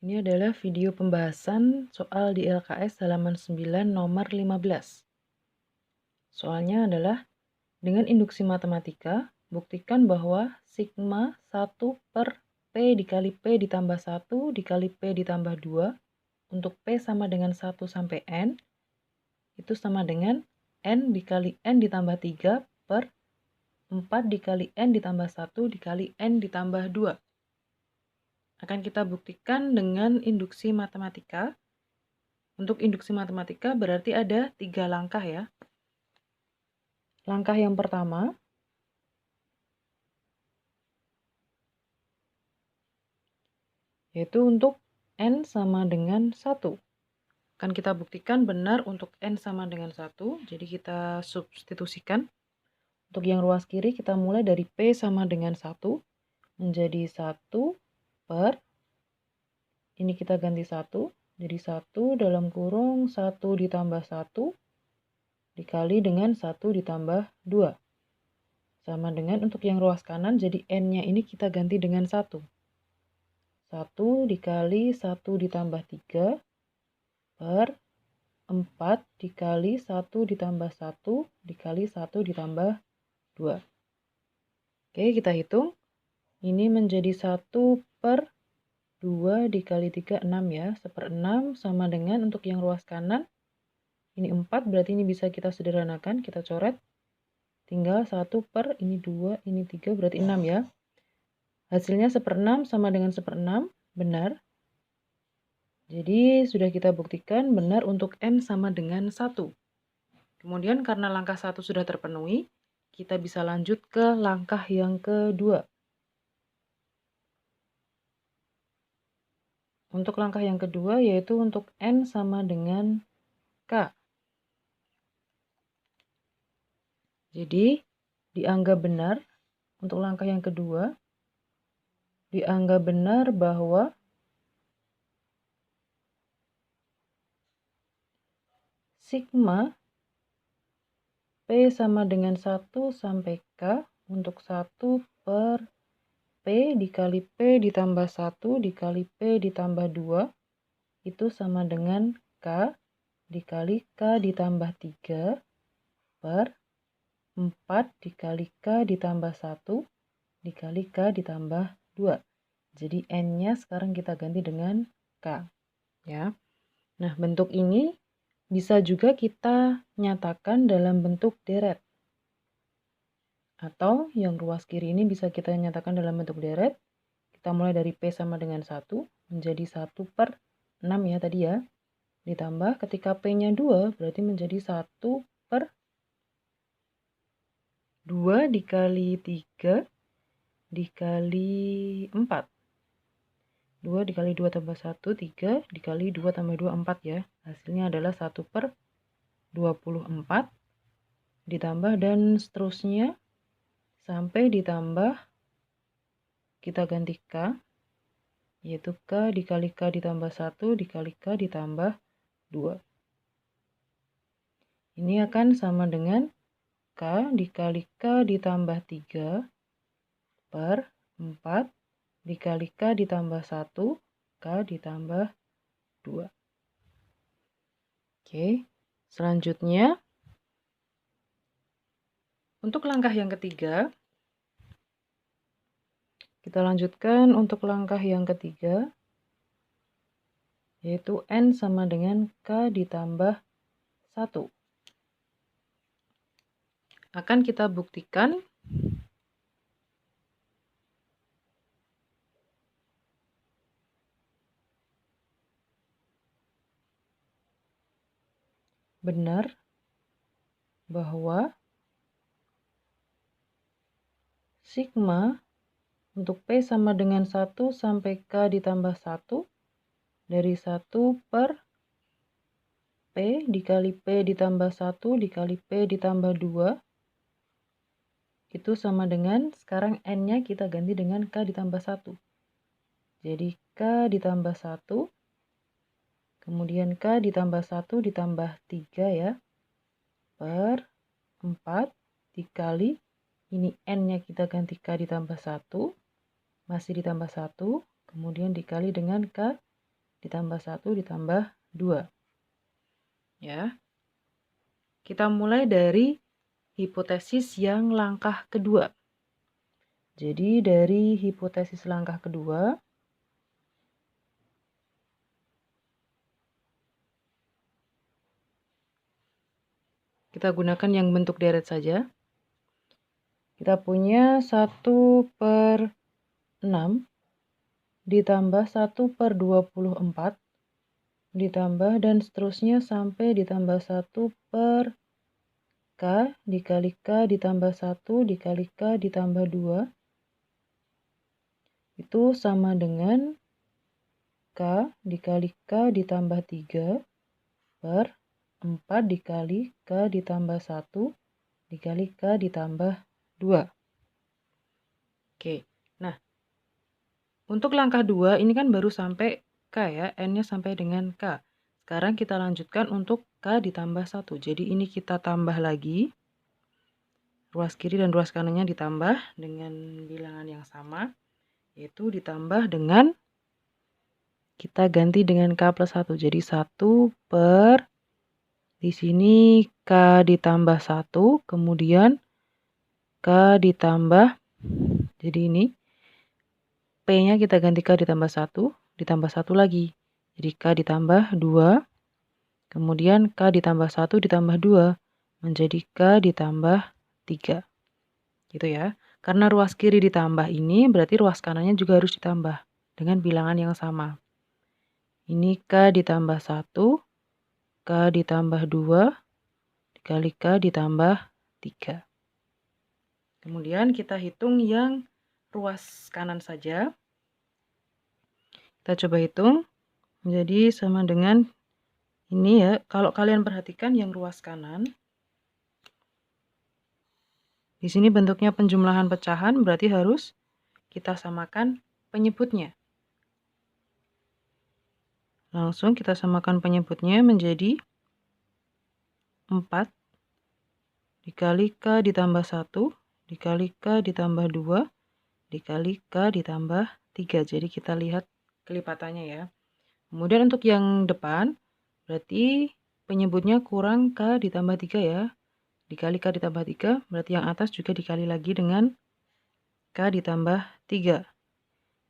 Ini adalah video pembahasan soal di LKS halaman 9 nomor 15. Soalnya adalah, dengan induksi matematika, buktikan bahwa sigma 1 per P dikali P ditambah 1 dikali P ditambah 2 untuk P sama dengan 1 sampai N, itu sama dengan N dikali N ditambah 3 per 4 dikali N ditambah 1 dikali N ditambah 2. Akan kita buktikan dengan induksi matematika. Untuk induksi matematika berarti ada 3 langkah ya. Langkah yang pertama, yaitu untuk N sama dengan 1. Akan kita buktikan benar untuk N sama dengan 1, jadi kita substitusikan. Untuk yang ruas kiri kita mulai dari P sama dengan 1, menjadi 1 per, ini kita ganti 1, jadi 1 dalam kurung 1 ditambah 1 dikali dengan 1 ditambah 2. Sama dengan untuk yang ruas kanan, jadi N-nya ini kita ganti dengan 1. 1 dikali 1 ditambah 3 per 4 dikali 1 ditambah 1 dikali 1 ditambah 2. Oke, kita hitung. Ini menjadi 1 per 2 dikali 3, 6 ya. 1/6 sama dengan untuk yang ruas kanan. Ini 4, berarti ini bisa kita sederhanakan. Kita coret. Tinggal 1 per, ini 2, ini 3, berarti 6 ya. Hasilnya 1/6 sama dengan 1/6, benar. Jadi sudah kita buktikan benar untuk N sama dengan 1. Kemudian karena langkah 1 sudah terpenuhi, kita bisa lanjut ke langkah yang kedua. Untuk langkah yang kedua yaitu untuk N sama dengan K. Jadi dianggap benar untuk langkah yang kedua, dianggap benar bahwa sigma P sama dengan 1 sampai K untuk 1 per P dikali P ditambah 1 dikali P ditambah 2 itu sama dengan K dikali K ditambah 3 per 4 dikali K ditambah 1 dikali K ditambah 2. Jadi N-nya sekarang kita ganti dengan K. Ya. Nah, bentuk ini bisa juga kita nyatakan dalam bentuk deret. Atau yang ruas kiri ini bisa kita nyatakan dalam bentuk deret. Kita mulai dari P sama dengan 1 menjadi 1 per 6 ya tadi ya. Ditambah ketika P-nya 2 berarti menjadi 1 per 2 dikali 3 dikali 4. 2 dikali 2 tambah 1, 3 dikali 2 tambah 2, 4 ya. Hasilnya adalah 1 per 24 ditambah dan seterusnya sampai ditambah, kita ganti K, yaitu K dikali K ditambah 1 dikali K ditambah 2. Ini akan sama dengan K dikali K ditambah 3 per 4 dikali K ditambah 1 K ditambah 2. Oke, selanjutnya untuk langkah yang ketiga, kita lanjutkan untuk langkah yang ketiga, yaitu N sama dengan K ditambah 1. Akan kita buktikan benar bahwa sigma untuk P sama dengan 1 sampai K ditambah 1 dari 1 per P dikali P ditambah 1 dikali P ditambah 2 itu sama dengan, sekarang N-nya kita ganti dengan K ditambah 1. Jadi K ditambah 1, kemudian K ditambah 1 ditambah 3 ya, per 4 dikali, ini N-nya kita ganti K ditambah 1, masih ditambah 1, kemudian dikali dengan K ditambah 1 ditambah 2. Ya. Kita mulai dari hipotesis yang langkah kedua. Jadi dari hipotesis langkah kedua, kita gunakan yang bentuk deret saja. Kita punya 1/6 ditambah 1/24 ditambah dan seterusnya sampai ditambah 1/K dikali K ditambah 1 dikali K ditambah 2. Itu sama dengan K dikali K ditambah 3 per 4 dikali K ditambah 1 dikali K ditambah 2. Oke, nah untuk langkah 2 ini kan baru sampai K ya, N-nya sampai dengan K. Sekarang kita lanjutkan untuk K ditambah 1. Jadi ini kita tambah lagi. Ruas kiri dan ruas kanannya ditambah dengan bilangan yang sama. Yaitu ditambah dengan, kita ganti dengan K plus 1. Jadi 1 per, di sini K ditambah 1. Kemudian K ditambah, jadi ini P-nya kita ganti K ditambah 1. Ditambah 1 lagi. Jadi K ditambah 2. Kemudian K ditambah 1 ditambah 2. Menjadi K ditambah 3. Gitu ya. Karena ruas kiri ditambah ini, berarti ruas kanannya juga harus ditambah. Dengan bilangan yang sama. Ini K ditambah 1. K ditambah 2. Dikali K ditambah 3. Kemudian kita hitung yang ruas kanan saja. Kita coba hitung. Jadi sama dengan ini ya. Kalau kalian perhatikan yang ruas kanan. Di sini bentuknya penjumlahan pecahan, berarti harus kita samakan penyebutnya. Langsung kita samakan penyebutnya menjadi 4 dikali K ditambah 1 dikali K ditambah 2 dikali K ditambah 3. Jadi kita lihat kelipatannya ya. Kemudian untuk yang depan, berarti penyebutnya kurang K ditambah 3 ya. Dikali K ditambah 3, berarti yang atas juga dikali lagi dengan K ditambah 3.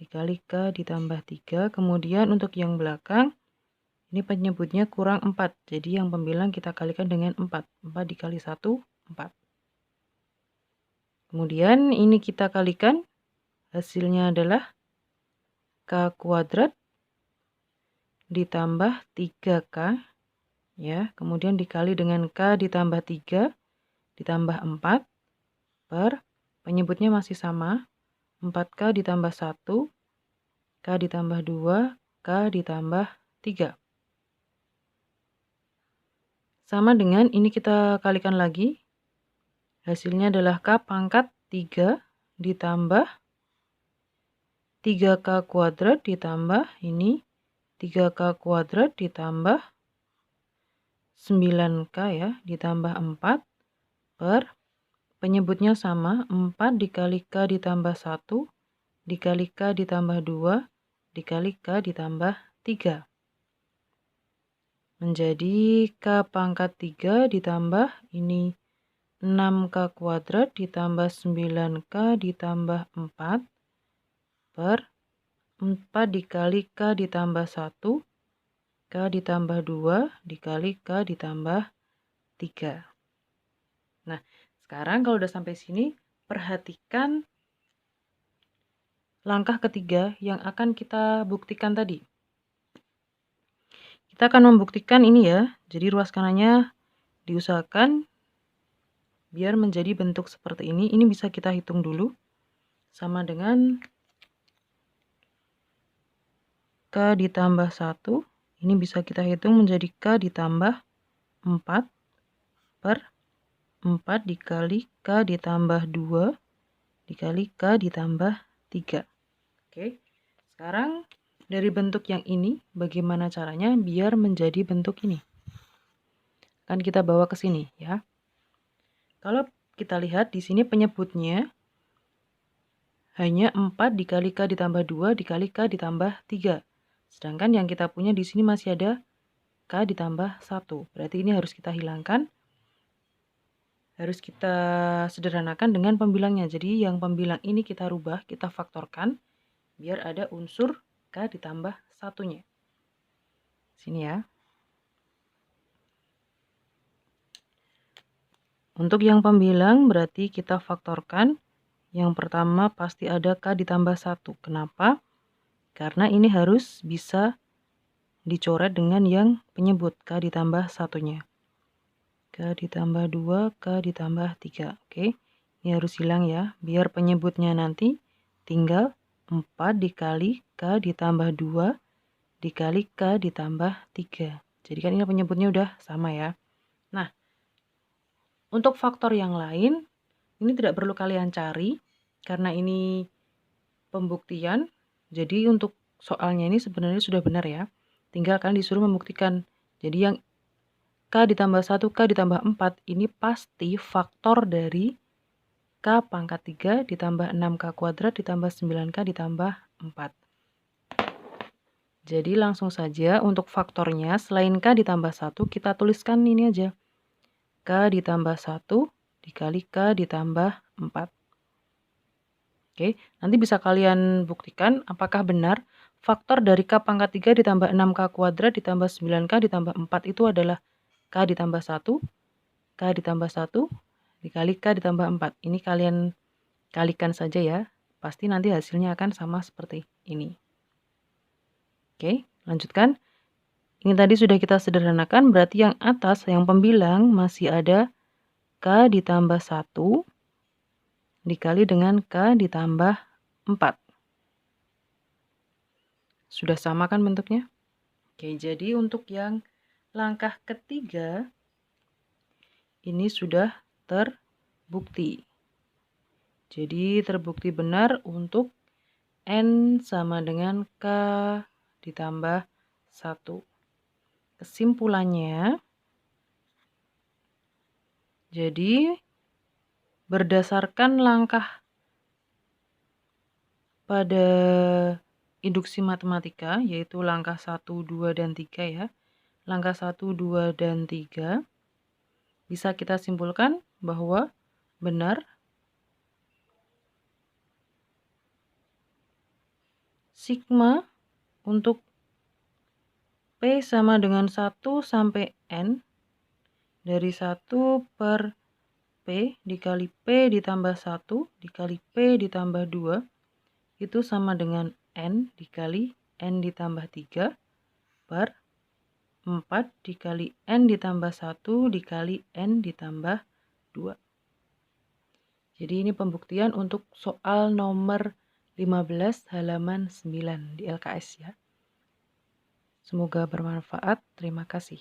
Dikali K ditambah 3. Kemudian untuk yang belakang, ini penyebutnya kurang 4. Jadi yang pembilang kita kalikan dengan 4. 4 dikali 1, 4. Kemudian ini kita kalikan, hasilnya adalah K kuadrat ditambah 3K. Ya, kemudian dikali dengan K ditambah 3 ditambah 4 per, penyebutnya masih sama, 4K ditambah 1, K ditambah 2, K ditambah 3. Sama dengan ini kita kalikan lagi. Hasilnya adalah K pangkat 3 ditambah 3K kuadrat ditambah ini 3K kuadrat ditambah 9K ya, ditambah 4 per, penyebutnya sama, 4 dikali K ditambah 1 dikali K ditambah 2 dikali K ditambah 3. Menjadi K pangkat 3 ditambah ini 6K kuadrat ditambah 9K ditambah 4 per 4 dikali K ditambah 1 K ditambah 2 dikali K ditambah 3. Nah, sekarang kalau udah sampai sini, perhatikan langkah ketiga yang akan kita buktikan tadi. Kita akan membuktikan ini ya, jadi ruas kanannya diusahakan biar menjadi bentuk seperti ini. Ini bisa kita hitung dulu. Sama dengan K ditambah 1. Ini bisa kita hitung menjadi K ditambah 4 per 4 dikali K ditambah 2 dikali K ditambah 3. Oke, sekarang dari bentuk yang ini, bagaimana caranya biar menjadi bentuk ini? Kan kita bawa ke sini ya. Kalau kita lihat di sini penyebutnya hanya 4 dikali K ditambah 2 dikali K ditambah 3. Sedangkan yang kita punya di sini masih ada K ditambah 1. Berarti ini harus kita hilangkan. Harus kita sederhanakan dengan pembilangnya. Jadi yang pembilang ini kita rubah, kita faktorkan. Biar ada unsur K ditambah 1-nya. Sini ya. Untuk yang pembilang berarti kita faktorkan. Yang pertama pasti ada K ditambah 1. Kenapa? Karena ini harus bisa dicoret dengan yang penyebut K ditambah 1-nya. K ditambah 2, K ditambah 3. Oke, ini harus hilang ya. Biar penyebutnya nanti tinggal 4 dikali K ditambah 2 dikali K ditambah 3. Jadi kan ini penyebutnya udah sama ya. Nah, untuk faktor yang lain, ini tidak perlu kalian cari, karena ini pembuktian. Jadi untuk soalnya ini sebenarnya sudah benar ya. Tinggal kalian disuruh membuktikan. Jadi yang K ditambah 1, K ditambah 4, ini pasti faktor dari K pangkat 3 ditambah 6K kuadrat ditambah 9K ditambah 4. Jadi langsung saja untuk faktornya, selain K ditambah 1, kita tuliskan ini aja. K ditambah 1 dikali K ditambah 4. Oke, nanti bisa kalian buktikan apakah benar faktor dari K pangkat 3 ditambah 6K kuadrat ditambah 9K ditambah 4 itu adalah K ditambah 1, K ditambah 1 dikali K ditambah 4. Ini kalian kalikan saja ya. Pasti nanti hasilnya akan sama seperti ini. Oke, lanjutkan. Ini tadi sudah kita sederhanakan, berarti yang atas, yang pembilang masih ada K ditambah 1 dikali dengan K ditambah 4. Sudah sama kan bentuknya? Oke, jadi untuk yang langkah ketiga, ini sudah terbukti. Jadi terbukti benar untuk N sama dengan K ditambah 1. Kesimpulannya, jadi berdasarkan langkah pada induksi matematika, yaitu langkah 1, 2, dan 3 ya. Langkah 1, 2, dan 3 bisa kita simpulkan bahwa benar sigma untuk P sama dengan 1 sampai N dari 1 per P dikali P ditambah 1 dikali P ditambah 2 itu sama dengan N dikali N ditambah 3 per 4 dikali N ditambah 1 dikali N ditambah 2. Jadi ini pembuktian untuk soal nomor 15 halaman 9 di LKS ya. Semoga bermanfaat. Terima kasih.